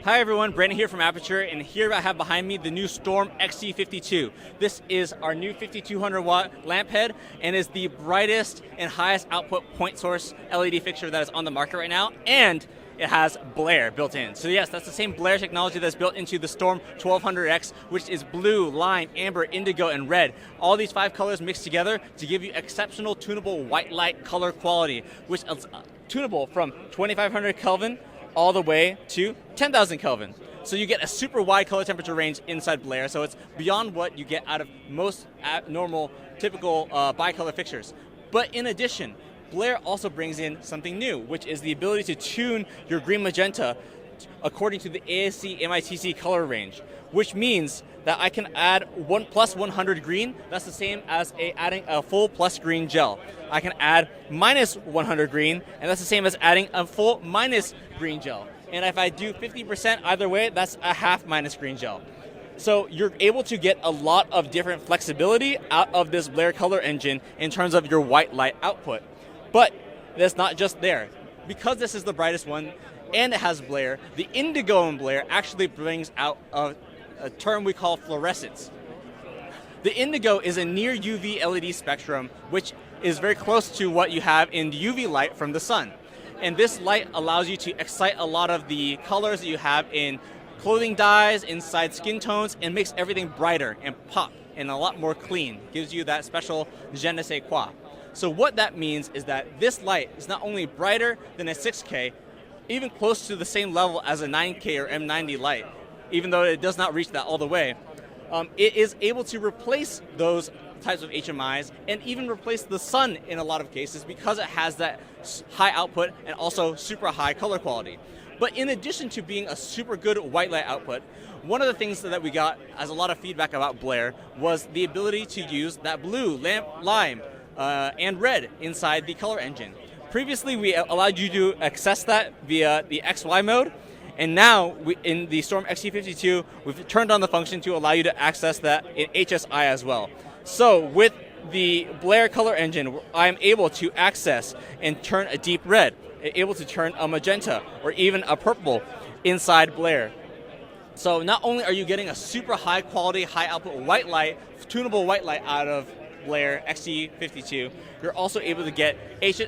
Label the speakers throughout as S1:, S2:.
S1: Hi everyone, Brandon here from Aputure, and here I have behind me the new Storm XT52. This is our new 5200 watt lamp head and is the brightest and highest output point source LED fixture that is on the market right now, and it has BLAIR built in. So yes, that's the same BLAIR technology that's built into the Storm 1200X, which is blue, lime, amber, indigo, and red. All these 5 colors mixed together to give you exceptional tunable white light color quality, which is tunable from 2500 Kelvin all the way to 10,000 Kelvin. So you get a super wide color temperature range inside BLAIR, so it's beyond what you get out of most normal, typical bicolor fixtures. But in addition, BLAIR also brings in something new, which is the ability to tune your green magenta according to the ASC MITC color range, which means that I can add 1 plus 100 green. That's the same as adding a full plus green gel. I can add minus 100 green, and that's the same as adding a full minus green gel. And if I do 50% either way, that's a half minus green gel. So you're able to get a lot of different flexibility out of this BLAIR color engine in terms of your white light output. But that's not just there. Because this is the brightest one and it has BLAIR, the indigo in BLAIR actually brings out a term we call fluorescence. The indigo is a near UV LED spectrum, which is very close to what you have in UV light from the sun. And this light allows you to excite a lot of the colors that you have in clothing dyes, inside skin tones, and makes everything brighter and pop and a lot more clean. Gives you that special je ne sais quoi. So what that means is that this light is not only brighter than a 6K, even close to the same level as a 9K or M90 light, even though it does not reach that all the way. It is able to replace those types of HMIs and even replace the sun in a lot of cases because it has that high output and also super high color quality. But in addition to being a super good white light output, one of the things that we got as a lot of feedback about BLAIR was the ability to use that blue, lime, and red inside the color engine. Previously, we allowed you to access that via the XY mode, and now in the Storm XT52, we've turned on the function to allow you to access that in HSI as well. So with the BLAIR color engine, I'm able to access and turn a deep red, able to turn a magenta or even a purple inside BLAIR. So not only are you getting a super high quality, high output white light, tunable white light out of BLAIR XT52, you're also able to get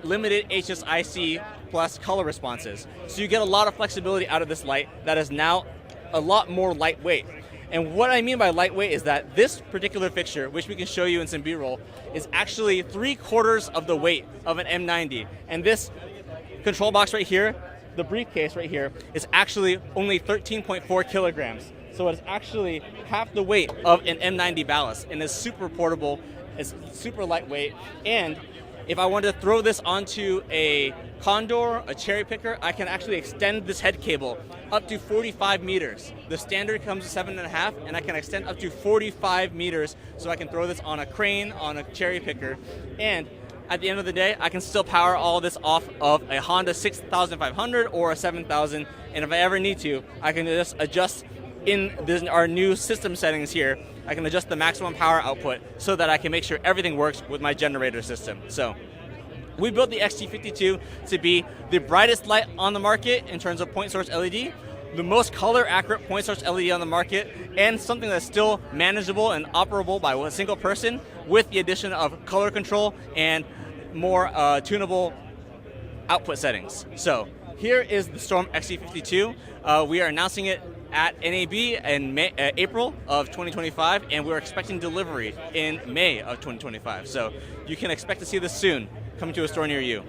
S1: limited HSIC plus color responses. So you get a lot of flexibility out of this light that is now a lot more lightweight. And what I mean by lightweight is that this particular fixture, which we can show you in some B-roll, is actually 3/4 of the weight of an M90. And this control box right here, the briefcase right here, is actually only 13.4 kilograms. So it's actually half the weight of an M90 ballast and is super portable, it's super lightweight. And if I wanted to throw this onto a Condor, a cherry picker, I can actually extend this head cable up to 45 meters. The standard comes to 7.5, and I can extend up to 45 meters so I can throw this on a crane, on a cherry picker. And at the end of the day, I can still power all this off of a Honda 6500 or a 7000. And if I ever need to, I can just adjust in our new system settings here. I can adjust the maximum power output so that I can make sure everything works with my generator system. So we built the XT52 to be the brightest light on the market in terms of point source LED, the most color accurate point source LED on the market, and something that's still manageable and operable by a single person with the addition of color control and more tunable output settings. So here is the Storm XT52. We are announcing it at NAB in April of 2025, and we're expecting delivery in May of 2025. So you can expect to see this soon, coming to a store near you.